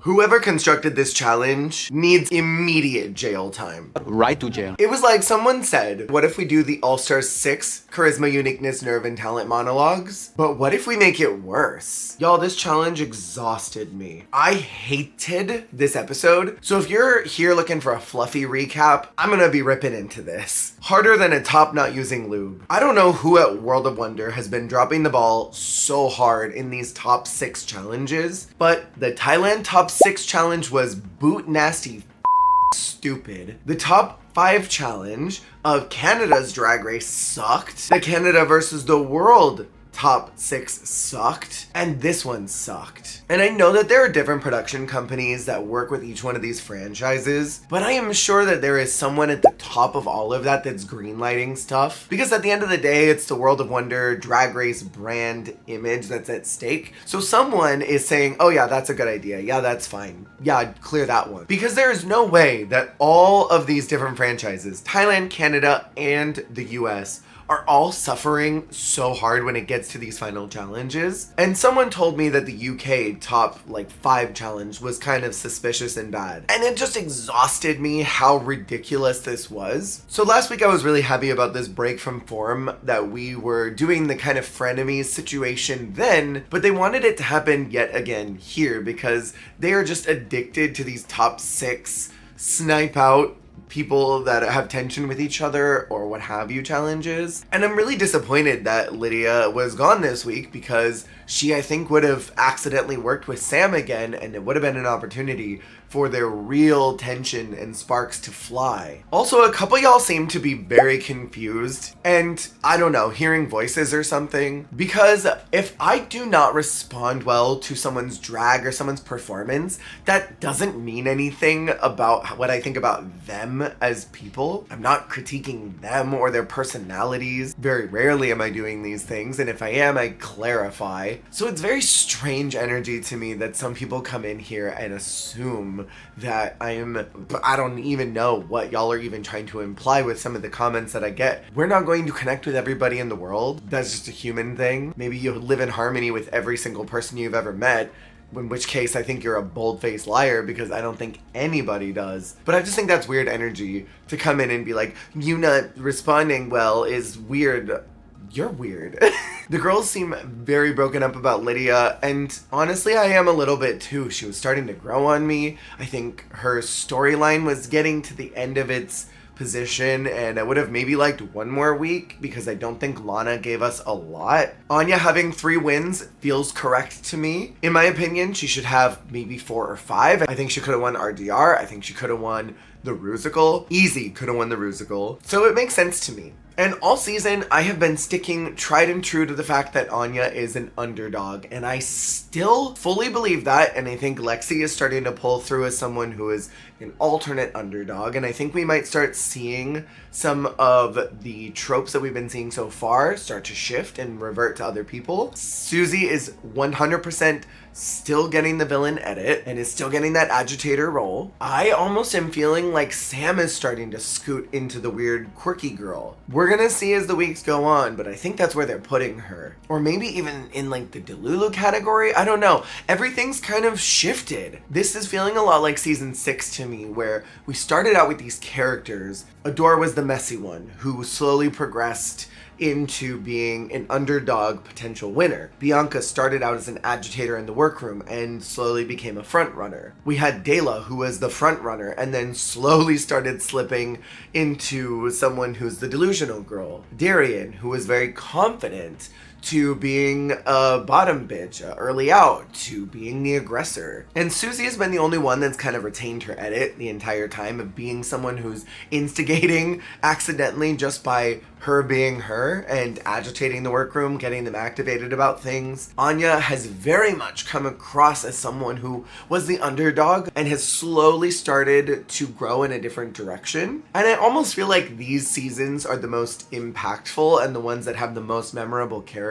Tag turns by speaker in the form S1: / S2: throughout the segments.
S1: Whoever constructed this challenge needs immediate jail time.
S2: Right to jail.
S1: It was like someone said, what if we do the All-Star 6 Charisma, Uniqueness, Nerve, and Talent Monologues? But what if we make it worse? Y'all, this challenge exhausted me. I hated this episode. So if you're here looking for a fluffy recap, I'm gonna be ripping into this. Harder than a top not using lube. I don't know who at World of Wonder has been dropping the ball so hard in these top 6 challenges, but the Thailand top 6 challenge was boot nasty stupid. The top 5 challenge of Canada's Drag Race sucked. The Canada versus the World top 6 sucked, and this one sucked. And I know that there are different production companies that work with each one of these franchises, but I am sure that there is someone at the top of all of that that's greenlighting stuff, because at the end of the day, it's the World of Wonder Drag Race brand image that's at stake. So someone is saying, oh yeah, that's a good idea. Yeah, that's fine. Yeah, clear that one. Because there is no way that all of these different franchises, Thailand, Canada, and the US, are all suffering so hard when it gets to these final challenges. And someone told me that the UK top 5 challenge was kind of suspicious and bad. And it just exhausted me how ridiculous this was. So last week I was really happy about this break from form, that we were doing the kind of frenemies situation then, but they wanted it to happen yet again here because they are just addicted to these top 6 snipe out people that have tension with each other or what have you challenges. And I'm really disappointed that Lydia was gone this week because she, I think, would have accidentally worked with Sam again, and it would have been an opportunity for their real tension and sparks to fly. Also, a couple y'all seem to be very confused, and I don't know, hearing voices or something, because if I do not respond well to someone's drag or someone's performance, that doesn't mean anything about what I think about them as people. I'm not critiquing them or their personalities. Very rarely am I doing these things, and if I am, I clarify. So it's very strange energy to me that some people come in here and assume that I don't even know what y'all are even trying to imply with some of the comments that I get. We're not going to connect with everybody in the world. That's just a human thing. Maybe you live in harmony with every single person you've ever met, in which case I think you're a bold-faced liar, because I don't think anybody does. But I just think that's weird energy to come in and be like, you not responding well is weird. You're weird. The girls seem very broken up about Lydia, and honestly, I am a little bit too. She was starting to grow on me. I think her storyline was getting to the end of its position, and I would have maybe liked one more week because I don't think Lana gave us a lot. Anya having 3 wins feels correct to me. In my opinion, she should have maybe 4 or 5. I think she could have won RDR. I think she could have won the Rusical. Easy could have won the Rusical. So it makes sense to me. And all season, I have been sticking tried and true to the fact that Anya is an underdog, and I still fully believe that, and I think Lexi is starting to pull through as someone who is an alternate underdog, and I think we might start seeing some of the tropes that we've been seeing so far start to shift and revert to other people. Susie is 100% still getting the villain edit and is still getting that agitator role. I almost am feeling like Sam is starting to scoot into the weird quirky girl. We're gonna see as the weeks go on, but I think that's where they're putting her. Or maybe even in the Delulu category, I don't know. Everything's kind of shifted. This is feeling a lot like season 6 to me, where we started out with these characters. Adore was the messy one who slowly progressed into being an underdog potential winner. Bianca started out as an agitator in the workroom and slowly became a front runner. We had Dela, who was the front runner and then slowly started slipping into someone who's the delusional girl. Darian, who was very confident, to being a bottom bitch, early out, to being the aggressor. And Susie has been the only one that's kind of retained her edit the entire time of being someone who's instigating accidentally just by her being her and agitating the workroom, getting them activated about things. Anya has very much come across as someone who was the underdog and has slowly started to grow in a different direction. And I almost feel like these seasons are the most impactful and the ones that have the most memorable characters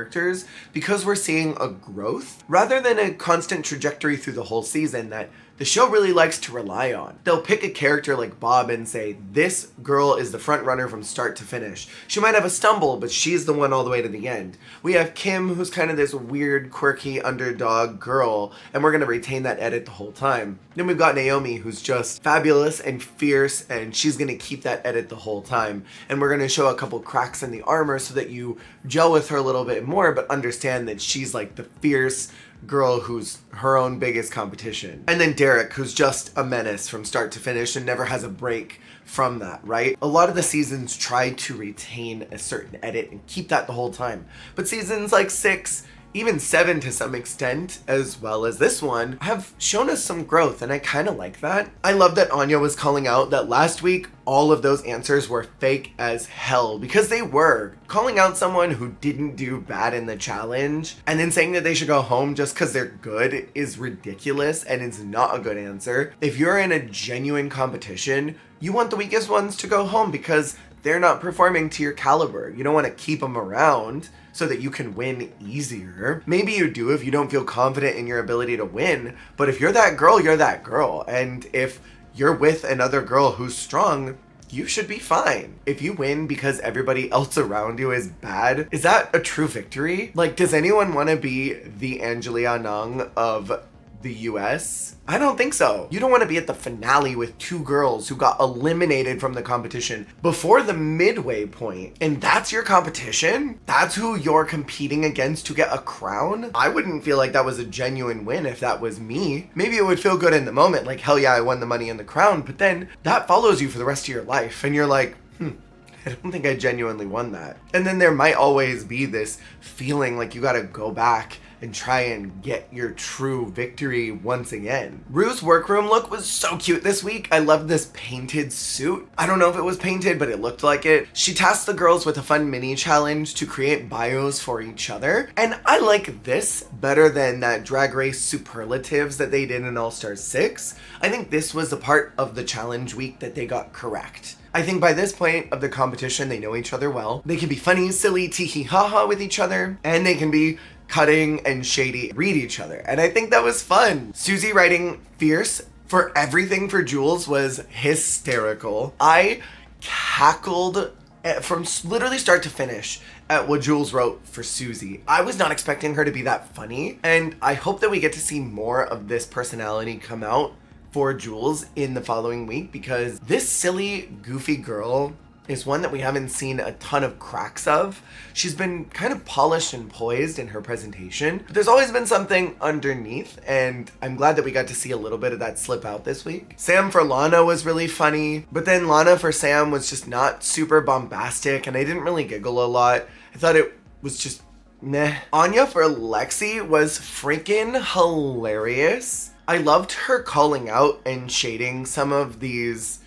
S1: because we're seeing a growth rather than a constant trajectory through the whole season that the show really likes to rely on. They'll pick a character like Bob and say, this girl is the front runner from start to finish. She might have a stumble, but she's the one all the way to the end. We have Kim, who's kind of this weird, quirky underdog girl, and we're going to retain that edit the whole time. Then we've got Naomi, who's just fabulous and fierce, and she's going to keep that edit the whole time. And we're going to show a couple cracks in the armor so that you gel with her a little bit more, but understand that she's like the fierce girl who's her own biggest competition. And then Derek, who's just a menace from start to finish and never has a break from that, right? A lot of the seasons try to retain a certain edit and keep that the whole time. But seasons like 6, even 7 to some extent, as well as this one, have shown us some growth, and I kind of like that. I love that Anya was calling out that last week all of those answers were fake as hell, because they were. Calling out someone who didn't do bad in the challenge and then saying that they should go home just because they're good is ridiculous, and it's not a good answer. If you're in a genuine competition, you want the weakest ones to go home because they're not performing to your caliber. You don't want to keep them around so that you can win easier. Maybe you do if you don't feel confident in your ability to win, but if you're that girl, you're that girl. And if you're with another girl who's strong, you should be fine. If you win because everybody else around you is bad, is that a true victory? Like, does anyone want to be the Angelia Nung of the US? I don't think so. You don't want to be at the finale with 2 girls who got eliminated from the competition before the midway point, and that's your competition? That's who you're competing against to get a crown? I wouldn't feel like that was a genuine win if that was me. Maybe it would feel good in the moment, like, hell yeah, I won the money and the crown, but then that follows you for the rest of your life, and you're like, I don't think I genuinely won that. And then there might always be this feeling like you gotta go back and try and get your true victory once again. Rue's workroom look was so cute this week. I loved this painted suit. I don't know if it was painted, but it looked like it. She tasked the girls with a fun mini challenge to create bios for each other. And I like this better than that Drag Race superlatives that they did in All-Star 6. I think this was the part of the challenge week that they got correct. I think by this point of the competition, they know each other well. They can be funny, silly, tee-hee-ha-ha with each other, and they can be cutting and shady, read each other. And I think that was fun. Susie writing fierce for everything for Jules was hysterical. I cackled from literally start to finish at what Jules wrote for Susie. I was not expecting her to be that funny, and I hope that we get to see more of this personality come out for Jules in the following week, because this silly, goofy girl is one that we haven't seen a ton of cracks of. She's been kind of polished and poised in her presentation, but there's always been something underneath, and I'm glad that we got to see a little bit of that slip out this week. Sam for Lana was really funny, but then Lana for Sam was just not super bombastic, and I didn't really giggle a lot. I thought it was just meh. Anya for Lexi was freaking hilarious. I loved her calling out and shading some of these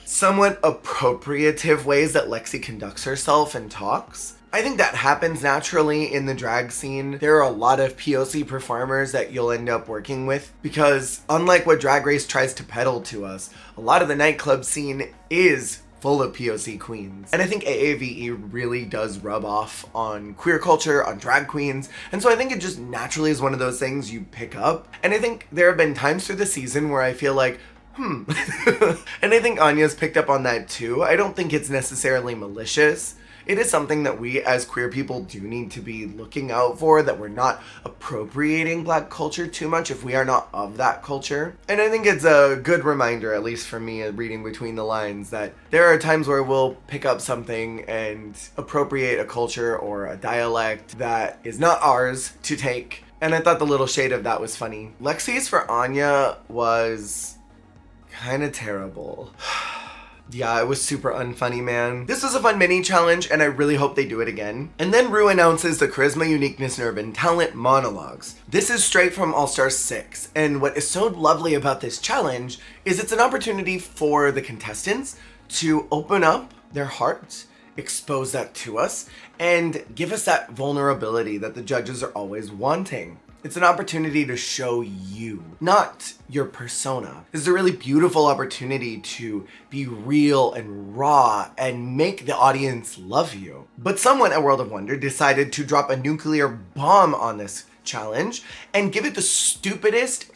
S1: somewhat appropriative ways that Lexi conducts herself and talks. I think that happens naturally in the drag scene. There are a lot of POC performers that you'll end up working with because, unlike what Drag Race tries to peddle to us, a lot of the nightclub scene is full of POC queens. And I think AAVE really does rub off on queer culture, on drag queens, and so I think it just naturally is one of those things you pick up. And I think there have been times through the season where I feel like, and I think Anya's picked up on that too. I don't think it's necessarily malicious. It is something that we as queer people do need to be looking out for, that we're not appropriating Black culture too much if we are not of that culture. And I think it's a good reminder, at least for me, reading between the lines, that there are times where we'll pick up something and appropriate a culture or a dialect that is not ours to take. And I thought the little shade of that was funny. Lexi's for Anya was kind of terrible. Yeah, it was super unfunny, man. This was a fun mini challenge, and I really hope they do it again. And then Rue announces the Charisma, Uniqueness, Nerve, and Talent Monologues. This is straight from All-Star 6, and what is so lovely about this challenge is it's an opportunity for the contestants to open up their hearts, expose that to us, and give us that vulnerability that the judges are always wanting. It's an opportunity to show you, not your persona. This is a really beautiful opportunity to be real and raw and make the audience love you. But someone at World of Wonder decided to drop a nuclear bomb on this challenge and give it the stupidest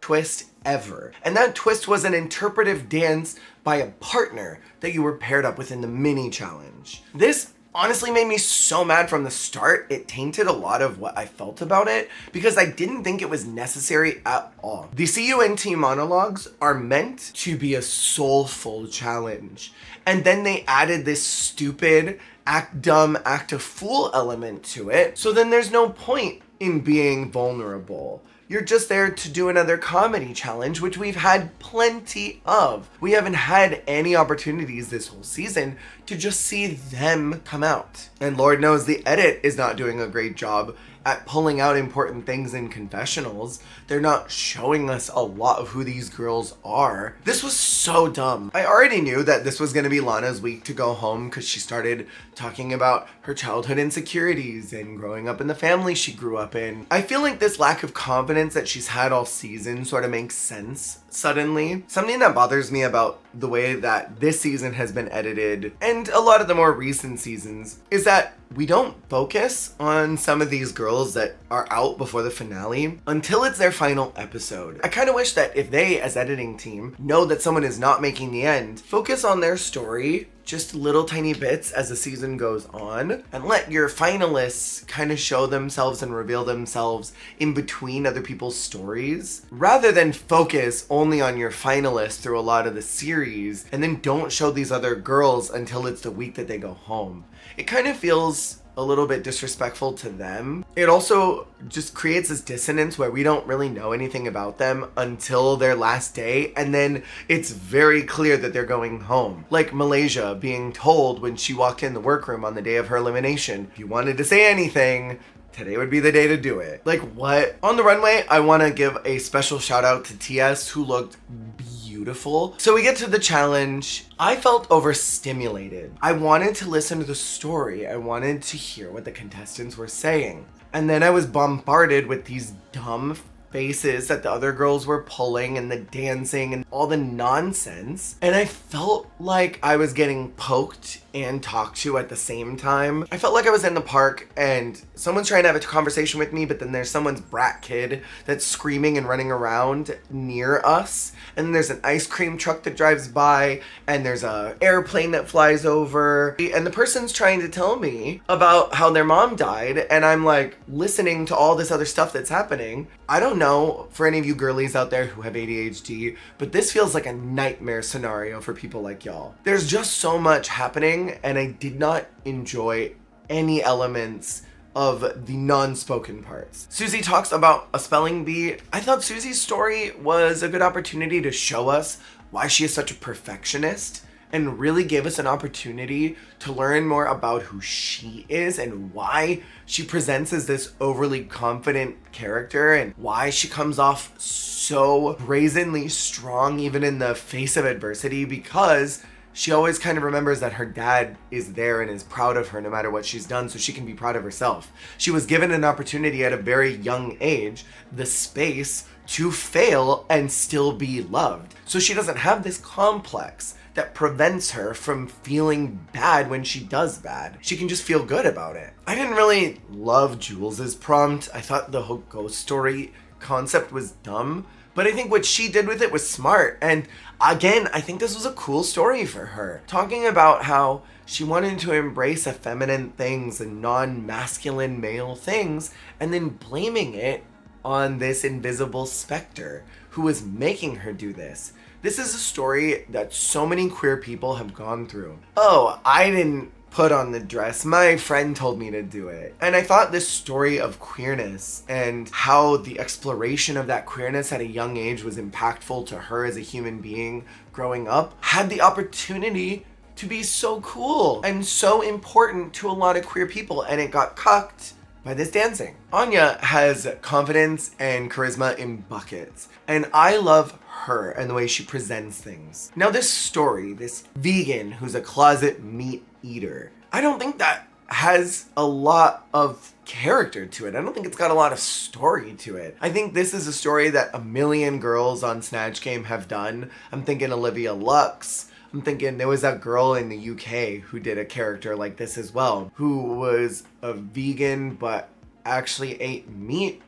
S1: twist ever. And that twist was an interpretive dance by a partner that you were paired up with in the mini challenge. This honestly made me so mad from the start. It tainted a lot of what I felt about it because I didn't think it was necessary at all. The CUNT monologues are meant to be a soulful challenge. And then they added this stupid act dumb, act a fool element to it. So then there's no point in being vulnerable. You're just there to do another comedy challenge, which we've had plenty of. We haven't had any opportunities this whole season to just see them come out. And Lord knows the edit is not doing a great job at pulling out important things in confessionals. They're not showing us a lot of who these girls are. This was so dumb. I already knew that this was gonna be Lana's week to go home because she started talking about her childhood insecurities and growing up in the family she grew up in. I feel like this lack of confidence that she's had all season sort of makes sense suddenly. Something that bothers me about the way that this season has been edited, and a lot of the more recent seasons, is that we don't focus on some of these girls that are out before the finale until it's their final episode. I kind of wish that if they, as editing team, know that someone is not making the end, focus on their story just little tiny bits as the season goes on, and let your finalists kind of show themselves and reveal themselves in between other people's stories, rather than focus only on your finalists through a lot of the series, and then don't show these other girls until it's the week that they go home. It kind of feels a little bit disrespectful to them. It also just creates this dissonance where we don't really know anything about them until their last day, and then it's very clear that they're going home. Like Malaysia being told when she walked in the workroom on the day of her elimination, if you wanted to say anything, today would be the day to do it. Like, what? On the runway, I want to give a special shout out to TS, who looked beautiful. So we get to the challenge. I felt overstimulated. I wanted to listen to the story. I wanted to hear what the contestants were saying. And then I was bombarded with these dumb faces that the other girls were pulling and the dancing and all the nonsense. And I felt like I was getting poked and talked to at the same time. I felt like I was in the park and someone's trying to have a conversation with me, but then there's someone's brat kid that's screaming and running around near us. And then there's an ice cream truck that drives by, and there's a airplane that flies over, and the person's trying to tell me about how their mom died, and I'm like listening to all this other stuff that's happening. I don't know for any of you girlies out there who have ADHD, but this feels like a nightmare scenario for people like y'all. There's just so much happening, and I did not enjoy any elements of the non-spoken parts. Susie talks about a spelling bee. I thought Susie's story was a good opportunity to show us why she is such a perfectionist, and really gave us an opportunity to learn more about who she is and why she presents as this overly confident character, and why she comes off so brazenly strong even in the face of adversity, because she always kind of remembers that her dad is there and is proud of her no matter what she's done, so she can be proud of herself. She was given an opportunity at a very young age, the space to fail and still be loved. So she doesn't have this complex that prevents her from feeling bad when she does bad. She can just feel good about it. I didn't really love Jules's prompt. I thought the whole ghost story concept was dumb, but I think what she did with it was smart. And again, I think this was a cool story for her. Talking about how she wanted to embrace effeminate things and non-masculine male things, and then blaming it on this invisible specter who was making her do this. This is a story that so many queer people have gone through. Oh, I didn't put on the dress. My friend told me to do it. And I thought this story of queerness and how the exploration of that queerness at a young age was impactful to her as a human being growing up had the opportunity to be so cool and so important to a lot of queer people, and it got cucked by this dancing. Anya has confidence and charisma in buckets, and I love her and the way she presents things. Now this story, this vegan who's a closet meat eater, I don't think that has a lot of character to it. I don't think it's got a lot of story to it. I think this is a story that a million girls on Snatch Game have done. I'm thinking Olivia Lux. I'm thinking there was that girl in the UK who did a character like this as well, who was a vegan but actually ate meat.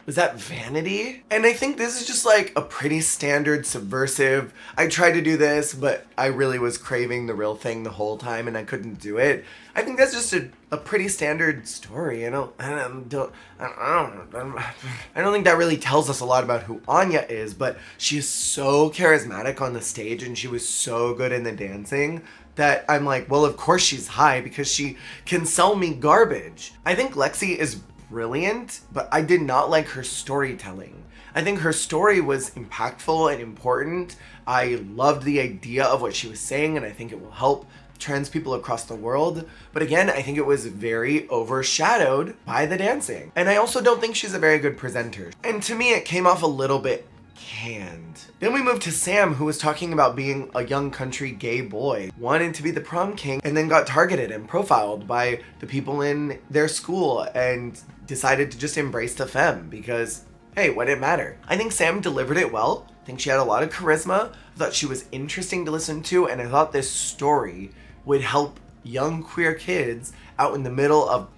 S1: Was Was that vanity? And I think this is just like a pretty standard subversive. I tried to do this, but I really was craving the real thing the whole time and I couldn't do it. I think that's just a pretty standard story. I don't think that really tells us a lot about who Anya is, but she is so charismatic on the stage and she was so good in the dancing that I'm like, well, of course she's high because she can sell me garbage. I think Lexi is brilliant, but I did not like her storytelling. I think her story was impactful and important. I loved the idea of what she was saying, and I think it will help trans people across the world. But again, I think it was very overshadowed by the dancing. And I also don't think she's a very good presenter. And to me, it came off a little bit canned. Then we moved to Sam, who was talking about being a young country gay boy, wanted to be the prom king, and then got targeted and profiled by the people in their school and decided to just embrace the femme because, hey, what did it matter? I think Sam delivered it well. I think she had a lot of charisma. I thought she was interesting to listen to, and I thought this story would help young queer kids out in the middle of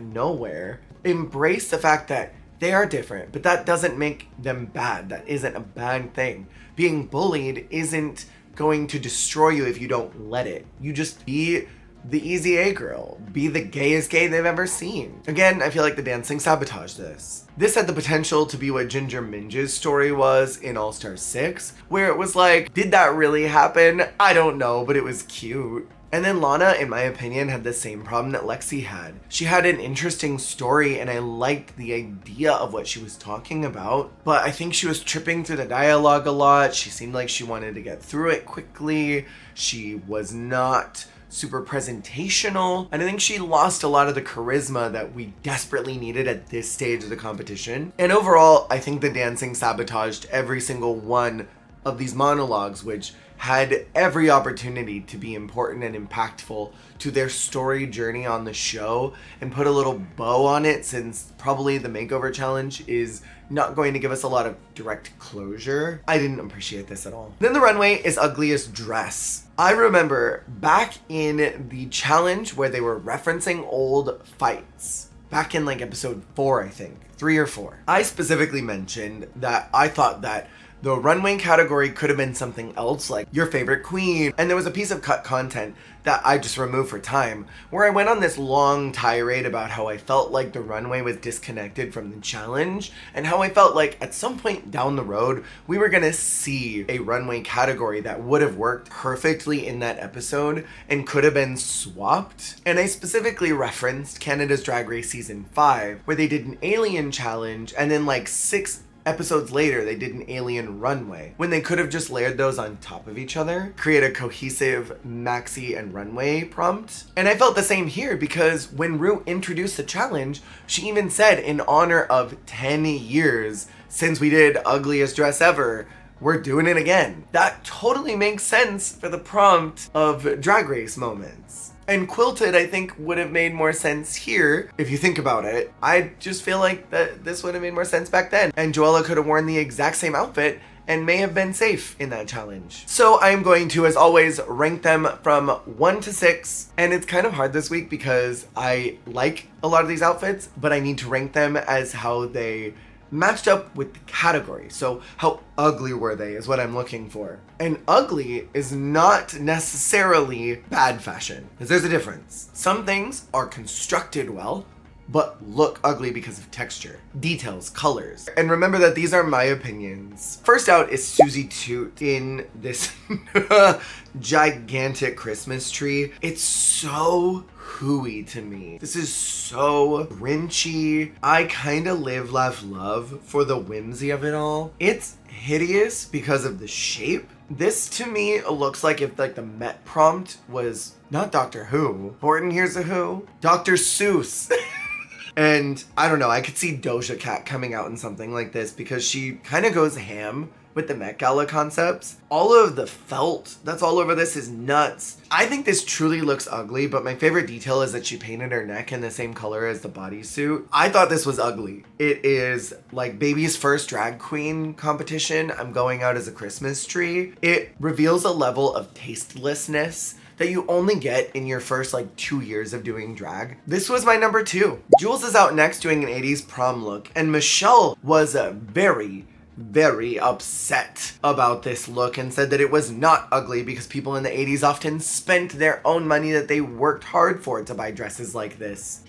S1: nowhere embrace the fact that they are different, but that doesn't make them bad. That isn't a bad thing. Being bullied isn't going to destroy you if you don't let it. You just be the easy A girl. Be the gayest gay they've ever seen. Again, I feel like the dancing sabotaged this. This had the potential to be what Ginger Minge's story was in All Star 6, where it was like, did that really happen? I don't know, but it was cute. And then Lana, in my opinion, had the same problem that Lexi had. She had an interesting story and I liked the idea of what she was talking about, but I think she was tripping through the dialogue a lot. She seemed like she wanted to get through it quickly. She was not super presentational, and I think she lost a lot of the charisma that we desperately needed at this stage of the competition. And overall, I think the dancing sabotaged every single one of these monologues, which had every opportunity to be important and impactful to their story journey on the show and put a little bow on it, since probably the makeover challenge is not going to give us a lot of direct closure. I didn't appreciate this at all. Then the runway is ugliest dress. I remember back in the challenge where they were referencing old fights, back in like episode 4, I think, 3 or 4. I specifically mentioned that I thought that the runway category could have been something else, like your favorite queen. And there was a piece of cut content that I just removed for time, where I went on this long tirade about how I felt like the runway was disconnected from the challenge, and how I felt like at some point down the road, we were gonna see a runway category that would have worked perfectly in that episode and could have been swapped. And I specifically referenced Canada's Drag Race Season 5, where they did an alien challenge, and then like 6 episodes later, they did an alien runway, when they could have just layered those on top of each other, create a cohesive maxi and runway prompt. And I felt the same here, because when Rue introduced the challenge, she even said, in honor of 10 years since we did Ugliest Dress Ever, we're doing it again. That totally makes sense for the prompt of Drag Race moments. And quilted, I think, would have made more sense here, if you think about it. I just feel like that this would have made more sense back then. And Joella could have worn the exact same outfit and may have been safe in that challenge. So I am going to, as always, rank them from 1 to 6. And it's kind of hard this week because I like a lot of these outfits, but I need to rank them as how they matched up with the category. So how ugly were they is what I'm looking for. And ugly is not necessarily bad fashion, because there's a difference. Some things are constructed well, but look ugly because of texture, details, colors. And remember that these are my opinions. First out is Susie Toot in this gigantic Christmas tree. It's so hooey to me. This is so Grinchy. I kind of live, laugh, love for the whimsy of it all. It's hideous because of the shape. This to me looks like if like the Met prompt was not Doctor Who, Horton Hears a Who, Dr. Seuss. And I don't know, I could see Doja Cat coming out in something like this because she kind of goes ham with the Met Gala concepts. All of the felt that's all over this is nuts. I think this truly looks ugly, but my favorite detail is that she painted her neck in the same color as the bodysuit. I thought this was ugly. It is like baby's first drag queen competition. I'm going out as a Christmas tree. It reveals a level of tastelessness that you only get in your first like 2 years of doing drag. This was my number 2. Jules is out next doing an 80s prom look, and Michelle was very upset about this look and said that it was not ugly because people in the 80s often spent their own money that they worked hard for to buy dresses like this.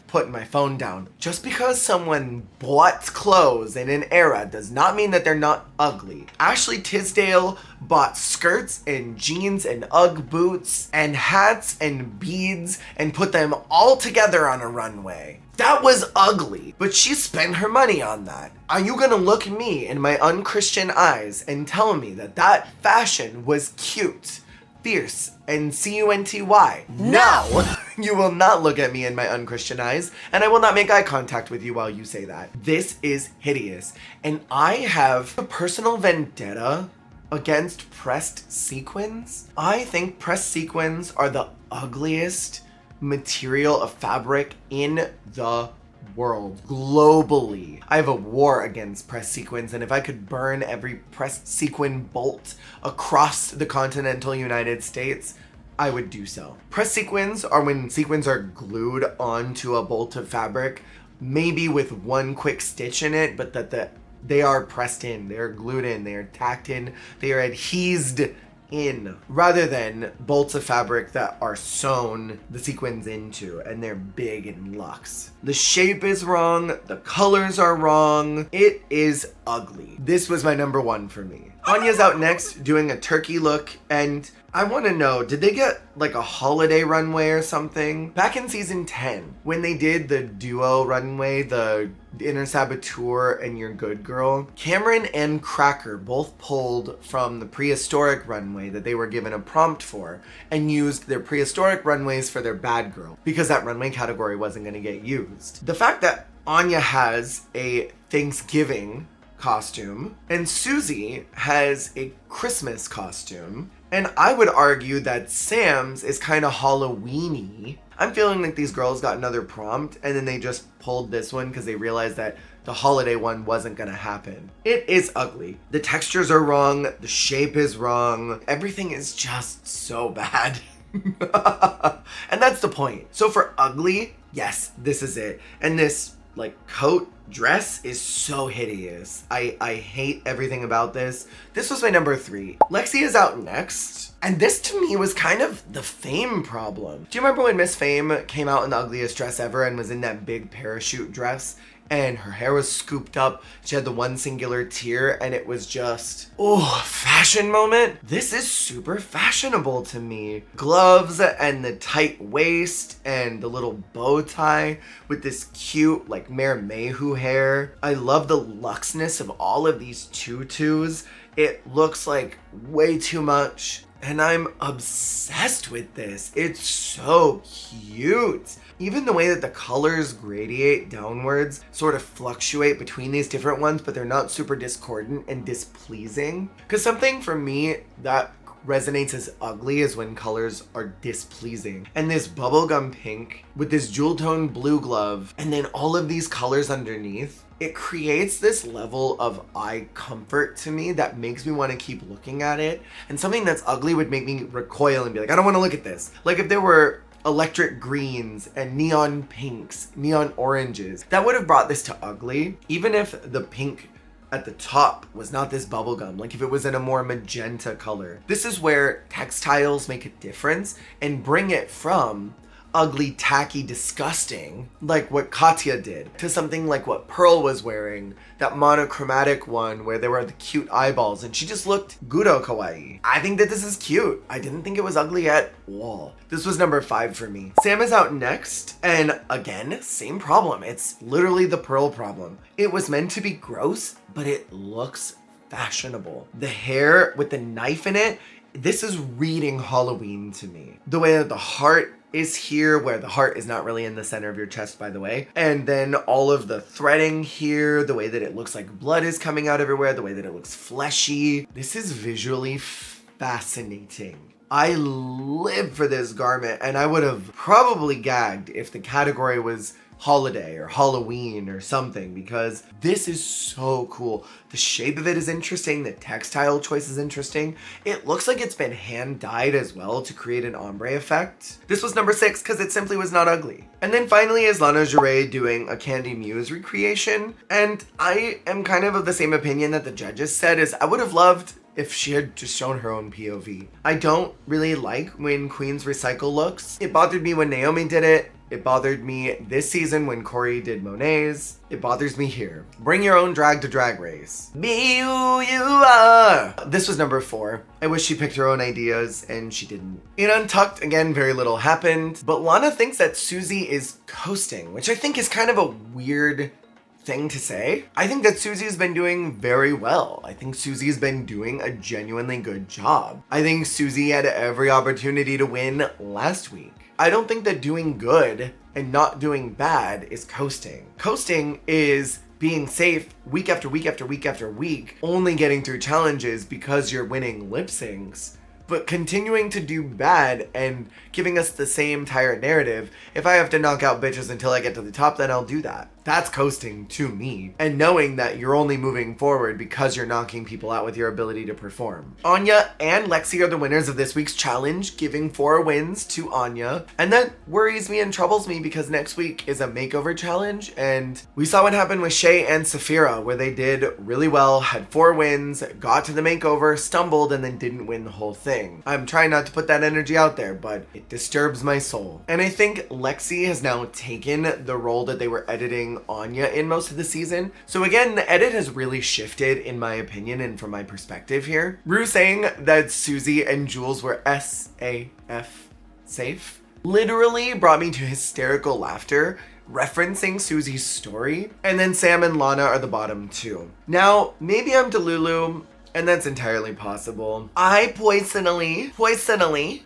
S1: Putting my phone down. Just because someone bought clothes in an era does not mean that they're not ugly. Ashley Tisdale bought skirts and jeans and Ugg boots and hats and beads and put them all together on a runway. That was ugly, but she spent her money on that. Are you gonna look me in my unchristian eyes and tell me that that fashion was cute, fierce, and C-U-N-T-Y? No! You will not look at me in my unchristian eyes, and I will not make eye contact with you while you say that. This is hideous, and I have a personal vendetta against pressed sequins. I think pressed sequins are the ugliest material of fabric in the world, globally. I have a war against pressed sequins, and if I could burn every pressed sequin bolt across the continental United States, I would do so. Pressed sequins are when sequins are glued onto a bolt of fabric, maybe with one quick stitch in it, but that they are pressed in, they are glued in, they are tacked in, they are adhesed in, rather than bolts of fabric that are sewn the sequins into and they're big and luxe. The shape is wrong, the colors are wrong, it is ugly. This was my number 1 for me. Anya's out next doing a turkey look, and I want to know, did they get like a holiday runway or something? Back in season 10, when they did the duo runway, the Inner Saboteur and Your Good Girl, Cameron and Cracker both pulled from the prehistoric runway that they were given a prompt for and used their prehistoric runways for their bad girl because that runway category wasn't going to get used. The fact that Anya has a Thanksgiving costume and Susie has a Christmas costume, and I would argue that Sam's is kind of Halloween-y. I'm feeling like these girls got another prompt and then they just pulled this one because they realized that the holiday one wasn't gonna happen. It is ugly. The textures are wrong, the shape is wrong, everything is just so bad. And that's the point. So for ugly, yes, this is it. And this like coat dress is so hideous. I hate everything about this. This was my number 3. Lexi is out next, and this to me was kind of the Fame problem. Do you remember when Miss Fame came out in the ugliest dress ever and was in that big parachute dress? And her hair was scooped up, she had the one singular tear, and it was just, oh, fashion moment. This is super fashionable to me. Gloves and the tight waist and the little bow tie with this cute, like, Mare Mayhew hair. I love the luxeness of all of these tutus. It looks like way too much, and I'm obsessed with this. It's so cute. Even the way that the colors gradate downwards, sort of fluctuate between these different ones, but they're not super discordant and displeasing. Because something for me that resonates as ugly is when colors are displeasing. And this bubblegum pink with this jewel tone blue glove, and then all of these colors underneath, it creates this level of eye comfort to me that makes me want to keep looking at it. And something that's ugly would make me recoil and be like, I don't want to look at this. Like if there were electric greens and neon pinks, neon oranges, that would have brought this to ugly. Even if the pink at the top was not this bubblegum, like if it was in a more magenta color. This is where textiles make a difference and bring it from ugly, tacky, disgusting, like what Katya did, to something like what Pearl was wearing, that monochromatic one where there were the cute eyeballs and she just looked guro kawaii. I think that this is cute. I didn't think it was ugly at all. This was number 5 for me. Sam is out next, and again, same problem. It's literally the Pearl problem. It was meant to be gross, but it looks fashionable. The hair with the knife in it, this is reading Halloween to me. The way that the heart is here, where the heart is not really in the center of your chest, by the way. And then all of the threading here, the way that it looks like blood is coming out everywhere, the way that it looks fleshy. This is visually fascinating. I live for this garment, and I would have probably gagged if the category was holiday or Halloween or something, because this is so cool. The shape of it is interesting. The textile choice is interesting. It looks like it's been hand dyed as well to create an ombre effect. This was number 6 because it simply was not ugly. And then finally is Lana Jure doing a Candy Muse recreation. And I am kind of the same opinion that the judges said, is I would have loved if she had just shown her own POV. I don't really like when queens recycle looks. It bothered me when Naomi did it. It bothered me this season when Corey did Monet's. It bothers me here. Bring your own drag to Drag Race. Be who you are. This was number 4. I wish she picked her own ideas and she didn't. In Untucked, again, very little happened, but Lana thinks that Susie is coasting, which I think is kind of a weird thing to say. I think that Susie's been doing very well. I think Susie's been doing a genuinely good job. I think Susie had every opportunity to win last week. I don't think that doing good and not doing bad is coasting. Coasting is being safe week after week after week after week, only getting through challenges because you're winning lip syncs, but continuing to do bad and giving us the same tired narrative. If I have to knock out bitches until I get to the top, then I'll do that. That's coasting to me. And knowing that you're only moving forward because you're knocking people out with your ability to perform. Anya and Lexi are the winners of this week's challenge, giving 4 wins to Anya. And that worries me and troubles me because next week is a makeover challenge. And we saw what happened with Shay and Saphira, where they did really well, had 4 wins, got to the makeover, stumbled, and then didn't win the whole thing. I'm trying not to put that energy out there, but it disturbs my soul. And I think Lexi has now taken the role that they were editing Anya in most of the season. So again, the edit has really shifted in my opinion and from my perspective here. Rue saying that Susie and Jules were S-A-F, safe, literally brought me to hysterical laughter, referencing Susie's story. And then Sam and Lana are the bottom 2. Now, maybe I'm Delulu, and that's entirely possible. I poisonally,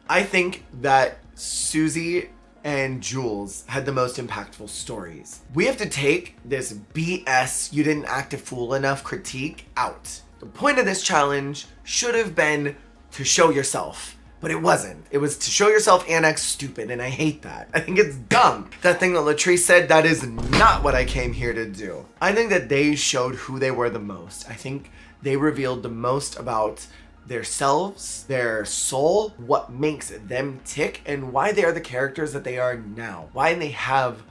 S1: I think that Susie and Jules had the most impactful stories. We have to take this BS, you didn't act a fool enough critique out. The point of this challenge should have been to show yourself, but it wasn't. It was to show yourself and act stupid, and I hate that. I think it's dumb. That thing that Latrice said, that is not what I came here to do. I think that they showed who they were the most. I think they revealed the most about their selves, their soul, what makes them tick, and why they are the characters that they are now. Why they have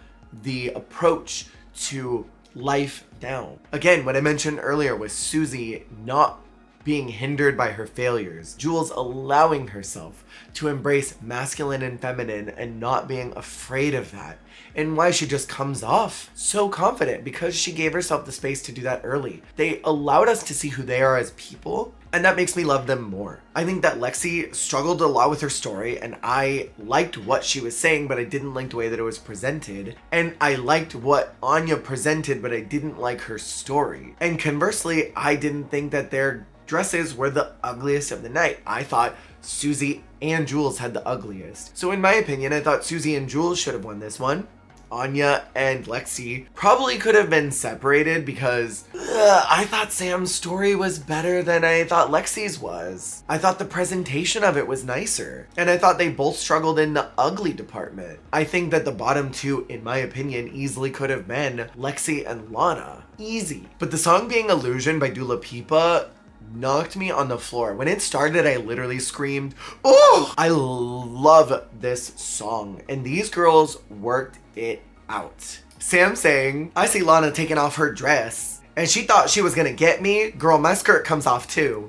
S1: the approach to life now. Again, what I mentioned earlier was Susie not being hindered by her failures. Jules allowing herself to embrace masculine and feminine and not being afraid of that. And why she just comes off so confident, because she gave herself the space to do that early. They allowed us to see who they are as people, and that makes me love them more. I think that Lexi struggled a lot with her story, and I liked what she was saying, but I didn't like the way that it was presented. And I liked what Anya presented, but I didn't like her story. And conversely, I didn't think that their dresses were the ugliest of the night. I thought Susie and Jules had the ugliest. So in my opinion, I thought Susie and Jules should have won this one. Anya and Lexi probably could have been separated because I thought Sam's story was better than I thought Lexi's was. I thought the presentation of it was nicer. And I thought they both struggled in the ugly department. I think that the bottom 2, in my opinion, easily could have been Lexi and Lana. Easy. But the song being Illusion by Dua Lipa knocked me on the floor. When it started, I literally screamed, "Oh!" I love this song, and these girls worked it out. Sam saying, "I see Lana taking off her dress, and she thought she was gonna get me. Girl, my skirt comes off too."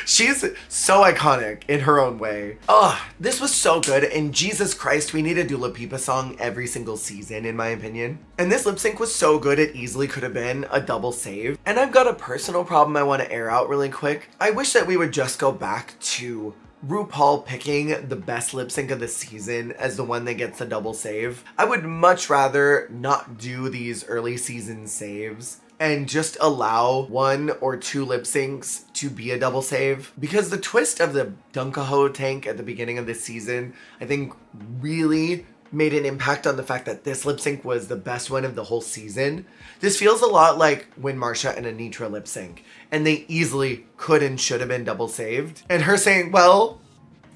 S1: She's so iconic in her own way. This was so good, and Jesus Christ, we need a Dua Lipa song every single season, in my opinion. And this lip sync was so good, it easily could have been a double save. And I've got a personal problem I want to air out really quick. I wish that we would just go back to RuPaul picking the best lip sync of the season as the one that gets the double save. I would much rather not do these early season saves and just allow 1 or 2 lip syncs to be a double save. Because the twist of the Dunkaho tank at the beginning of this season, I think really made an impact on the fact that this lip sync was the best one of the whole season. This feels a lot like when Marsha and Anitra lip sync, and they easily could and should have been double saved. And her saying, "Well,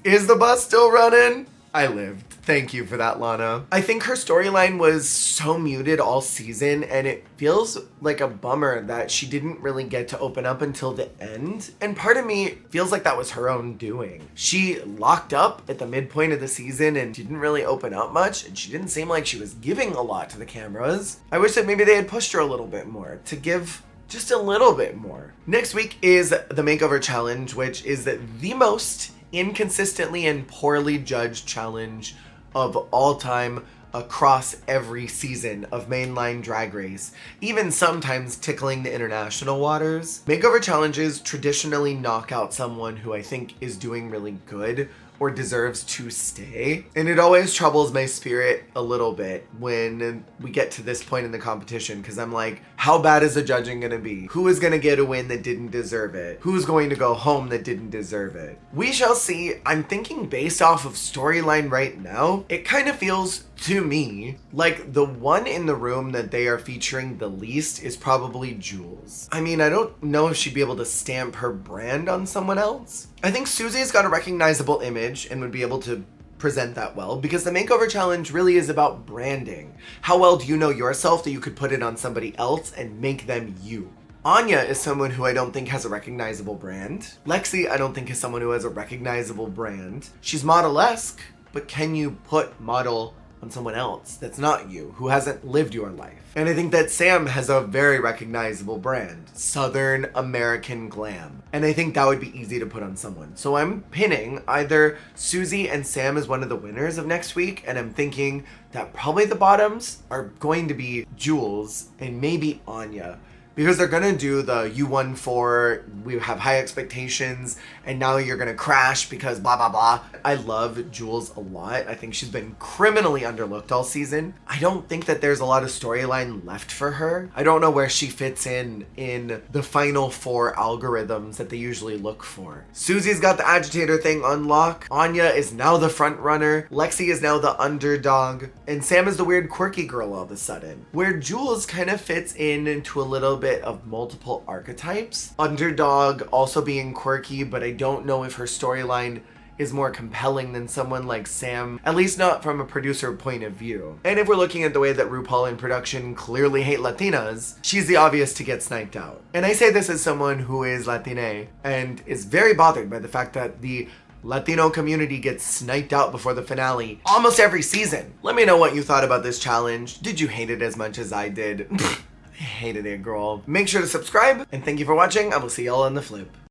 S1: is the bus still running?" I lived. Thank you for that, Lana. I think her storyline was so muted all season, and it feels like a bummer that she didn't really get to open up until the end. And part of me feels like that was her own doing. She locked up at the midpoint of the season and didn't really open up much, and she didn't seem like she was giving a lot to the cameras. I wish that maybe they had pushed her a little bit more to give just a little bit more. Next week is the Makeover Challenge, which is the most inconsistently and poorly judged challenge of all time across every season of mainline Drag Race, even sometimes tickling the international waters. Makeover challenges traditionally knock out someone who I think is doing really good or deserves to stay. And it always troubles my spirit a little bit when we get to this point in the competition, because I'm like, how bad is the judging gonna be? Who is gonna get a win that didn't deserve it? Who's going to go home that didn't deserve it? We shall see. I'm thinking based off of storyline right now, it kind of feels to me like the one in the room that they are featuring the least is probably Jules. I mean, I don't know if she'd be able to stamp her brand on someone else. I think Susie's got a recognizable image and would be able to present that well, because the Makeover Challenge really is about branding. How well do you know yourself that you could put it on somebody else and make them you? Anya is someone who I don't think has a recognizable brand. Lexi, I don't think is someone who has a recognizable brand. She's model-esque, but can you put model on someone else that's not you, who hasn't lived your life? And I think that Sam has a very recognizable brand, Southern American glam. And I think that would be easy to put on someone. So I'm pinning either Susie and Sam as one of the winners of next week, and I'm thinking that probably the bottoms are going to be Jules and maybe Anya. Because they're gonna do the you won for, we have high expectations, and now you're gonna crash because blah, blah, blah. I love Jules a lot. I think she's been criminally underlooked all season. I don't think that there's a lot of storyline left for her. I don't know where she fits in the final four algorithms that they usually look for. Susie's got the agitator thing on lock. Anya is now the front runner. Lexi is now the underdog. And Sam is the weird quirky girl all of a sudden. Where Jules kind of fits into a little bit of multiple archetypes. Underdog also being quirky, but I don't know if her storyline is more compelling than someone like Sam, at least not from a producer point of view. And if we're looking at the way that RuPaul and production clearly hate Latinas, she's the obvious to get sniped out. And I say this as someone who is Latina and is very bothered by the fact that the Latino community gets sniped out before the finale almost every season. Let me know what you thought about this challenge. Did you hate it as much as I did? I hated it, girl. Make sure to subscribe, and thank you for watching. I will see y'all on the flip.